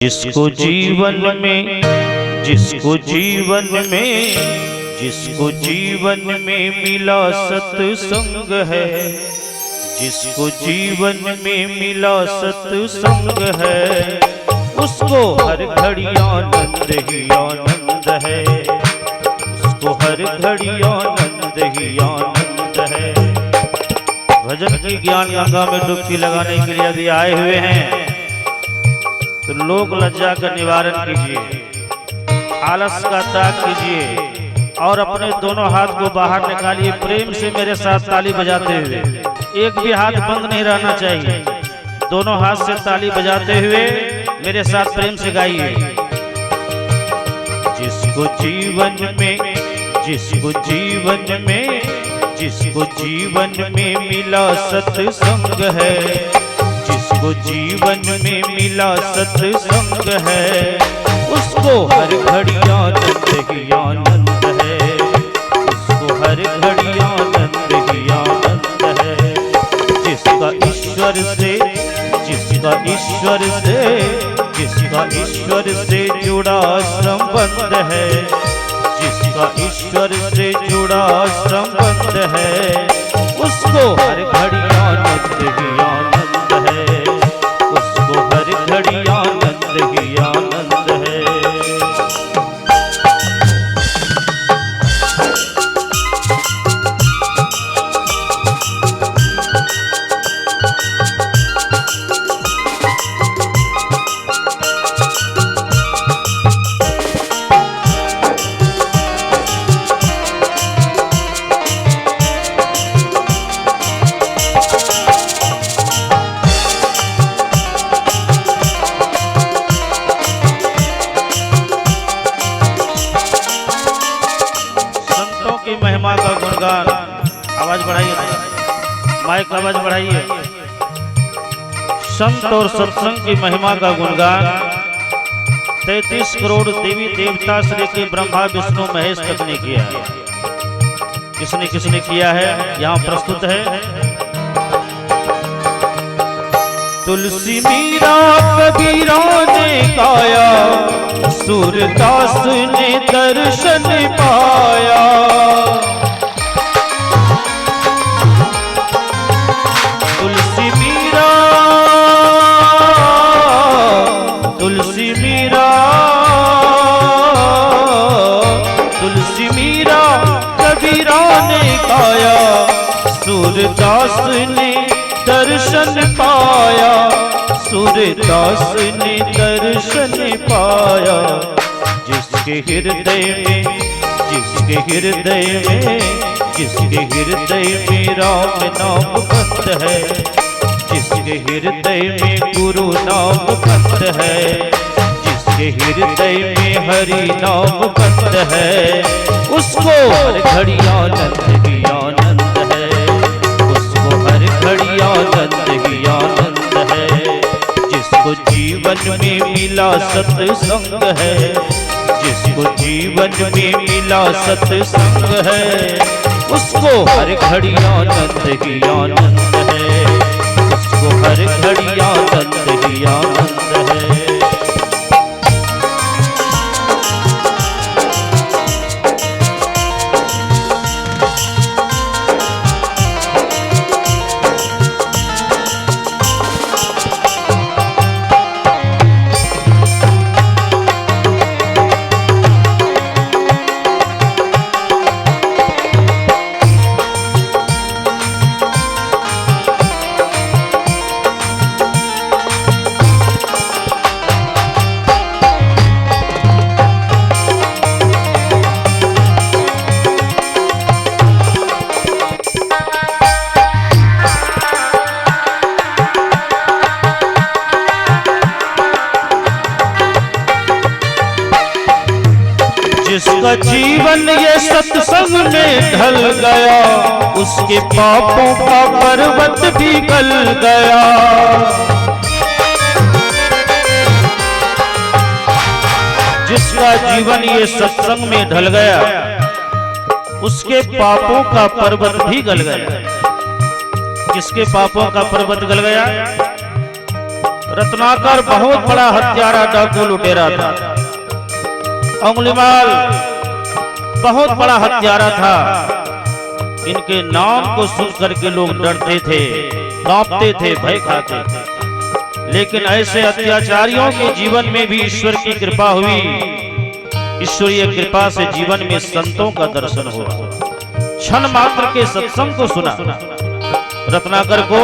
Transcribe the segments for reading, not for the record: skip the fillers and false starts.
जिसको जीवन में मिला सत्संग है, जिसको जीवन में मिला सत्संग है, उसको हर घड़ी आनंद ही आनंद है, उसको हर घड़ी आनंद ही आनंद है। भजन की ज्ञान गंगा में डुबकी लगाने के लिए यदि आए हुए हैं तो लोक लज्जा का निवारण कीजिए, आलस का त्याग कीजिए और अपने दोनों हाथ को बाहर निकालिए। प्रेम से मेरे साथ ताली बजाते हुए, एक भी हाथ बंद नहीं रहना चाहिए, दोनों हाथ से ताली बजाते हुए मेरे साथ प्रेम से गाइए। जिसको जीवन में मिला सत्संग है, जिसको जीवन में मिला सत्संग है, उसको हर घड़ी आनंद ही आनंद है, उसको हर घड़ी आनंद ही आनंद है। जिसका ईश्वर से जुड़ा संबंध है, जिसका ईश्वर से जुड़ा संबंध है, उसको हर घड़ी आनंद ही आनंद है, उसको हर घड़ी आनंद ही आनंद है। महिमा का गुणगान, आवाज बढ़ाइए, माइक आवाज बढ़ाइए। संत और सत्संग की महिमा का गुणगान 33 करोड़ देवी देवता से लेकर ब्रह्मा विष्णु महेश तक ने किया है। किसने किसने किया है यहाँ प्रस्तुत है। तुलसी मीरा कबीरा ने गाया, सूरदास ने दर्शन पाया, तुलसी मीरा कबीरा ने गाया, सूरदास ने दर्शन पाया, सूरदास ने दर्शन पाया। जिसके हृदय में राम नाम बंद है, जिसके हृदय में गुरु नाम बंद है, जिसके हृदय में हरि नाम बंद है, उसको हर घड़ी आनंद ही आनंद है, उसको हर घड़ी आनंद ही आनंद है। जिसको जीवन में मिला सत्संग है, जिसको जीवन में मिला सत्संग है, उसको हर घड़ी आनंद ही आनंद है, उसको हर घड़ी आनंद ही आनंद है। जिसका जीवन ये सत्संग में ढल गया, उसके पापों का पर्वत भी गल गया। जिसका जीवन ये सत्संग में ढल गया, उसके पापों का पर्वत भी गल गया। किसके पापों का पर्वत गल गया? रत्नाकर बहुत बड़ा हत्यारा, डाकू, लुटेरा था। अंगुलीमाल बहुत बड़ा हत्यारा था। इनके नाम को सुन करके लोग डरते थे, कांपते थे, भय खाते थे। लेकिन ऐसे अत्याचारियों के जीवन में भी ईश्वर की कृपा हुई। ईश्वरीय कृपा से जीवन में संतों का दर्शन हुआ। क्षण मात्र के सत्संग को सुना। रत्नाकर को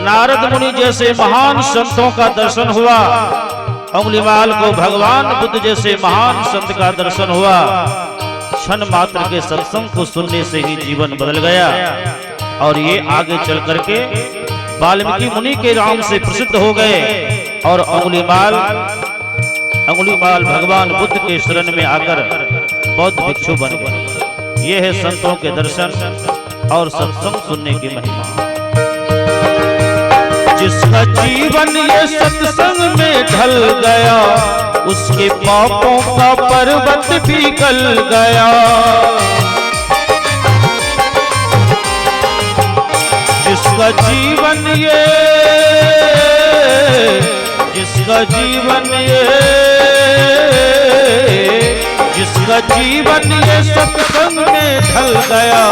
नारद मुनि जैसे महान संतों का दर्शन हुआ। अंगुलीमाल को भगवान बुद्ध जैसे महान संत का दर्शन हुआ। क्षण मात्र के सत्संग को सुनने से ही जीवन बदल गया और ये आगे चल करके वाल्मीकि मुनि के नाम से प्रसिद्ध हो गए और अंगुलीमाल भगवान बुद्ध के शरण में आकर बौद्ध भिक्षु बन गए। ये है संतों के दर्शन और सत्संग सुनने की महिमा। जिसका जीवन ये सत्संग में ढल गया, उसके पापों का पर्वत भी गल गया। जिसका जीवन ये जिसका जीवन ये सत्संग में ढल गया,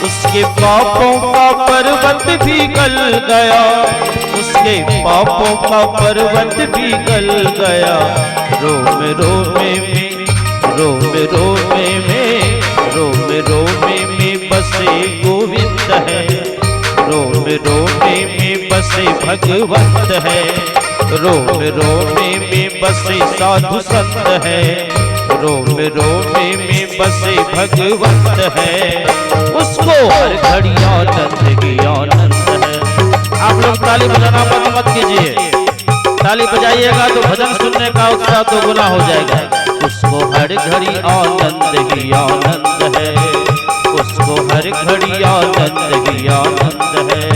उसके पापों का पर्वत भी गल गया। उसके पापों का पर्वत भी गल गया। रोमे रोमे में रोमे रोमे में रोमे रोमे में बसे गोविंद है। रोमे रोमे में बसे भगवंत है। रोमे रोमे में बसे साधु संत है। रोमे रोमे में बसे भगवंत है। उसको हर घड़ी आनंद ही आनंद है। आप लोग ताली बजाना बंद मत कीजिए। ताली बजाइएगा तो भजन सुनने का उत्साह तो गुना हो जाएगा। उसको हर घड़ी आनंद ही आनंद है। उसको हर घड़ी आनंद ही आनंद है।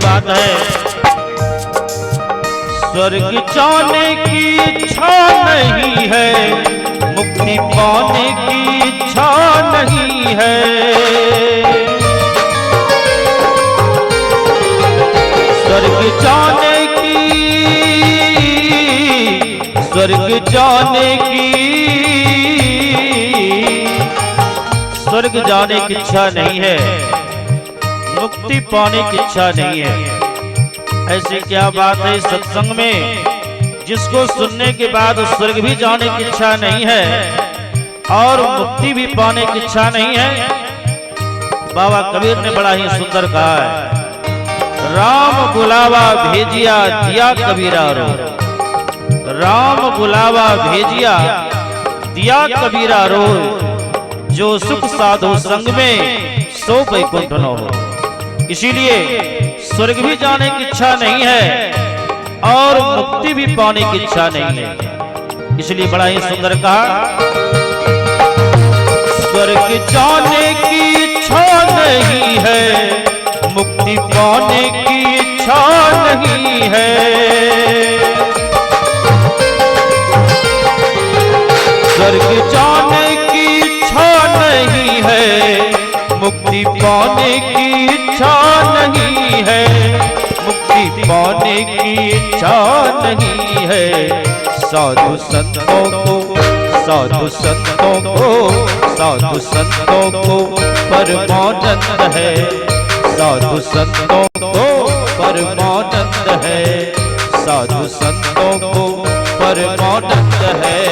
बात है, स्वर्ग जाने की इच्छा नहीं है, मुक्ति पाने की इच्छा नहीं है। स्वर्ग जाने की इच्छा नहीं है, मुक्ति पाने की इच्छा नहीं है। ऐसी क्या बात है सत्संग में, जिसको सुनने के बाद स्वर्ग भी जाने की इच्छा नहीं है और मुक्ति भी पाने की इच्छा नहीं है। बाबा कबीर ने बड़ा ही सुंदर कहा है, राम बुलावा भेजिया दिया कबीरा रो। राम बुलावा भेजिया दिया कबीरा रो, जो सुख साधु संग में सो वैकुंठ न हो। इसीलिए स्वर्ग भी जाने की इच्छा नहीं है और मुक्ति भी पाने की इच्छा नहीं है। इसलिए बड़ा ही सुंदर कहा, स्वर्ग जाने की इच्छा नहीं है, मुक्ति पाने की इच्छा नहीं है। स्वर्ग जाने की इच्छा नहीं है, मुक्ति पाने की इच्छा नहीं है। मुक्ति पाने की इच्छा नहीं है। साधु संतों को परमानंद है। साधु संतों को परमानंद है। साधु संतों को परमानंद है।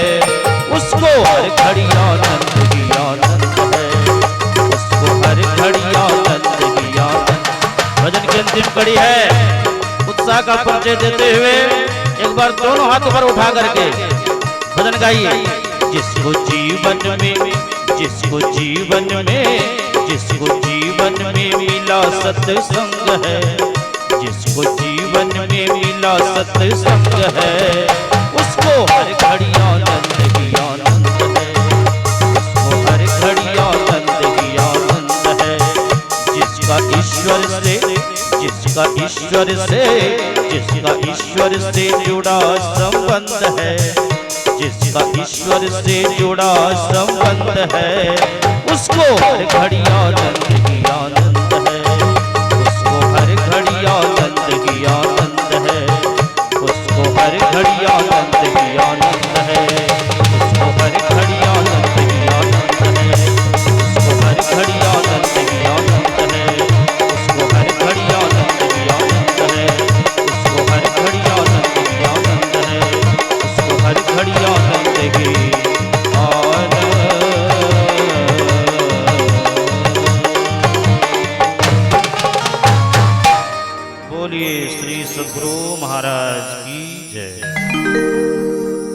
उसको हर घड़ी आनंद ही आनंद है। हर घड़ी आनंद ही आनंद। भजन की अंतिम कड़ी है, उत्साह का परिचय देते हुए एक बार दोनों हाथ ऊपर उठा करके भजन गाइए। जिसको जीवन में जिसको जीवन में मिला सत्संग है, जिसको जीवन में मिला सत्संग है, उसको हर घड़ी आनंद ही आनंद है, उसको हर घड़ी आनंद ही आनंद है। जिसका ईश्वर से, जिसका ईश्वर से, जिसका ईश्वर से जुड़ा संबंध है, जिसका ईश्वर से जुड़ा संबंध है, उसको हर घड़ी आनंद ही आनंद है, उसको हर घड़ी आनंद ही आनंद है, उसको हर घड़ी आनंद ही आनंद है, उसको हर घड़ी आनंद ही आनंद है, उसको हर घड़ी आनंद ही आनंद है, उसको हर घड़ी आनंद ही आनंद है, उसको हर घड़ी आनंद ही आनंद है, उसको हर घड़ी आनंद ही आनंद। बोलिए श्री सद्गुरु महाराज की जय।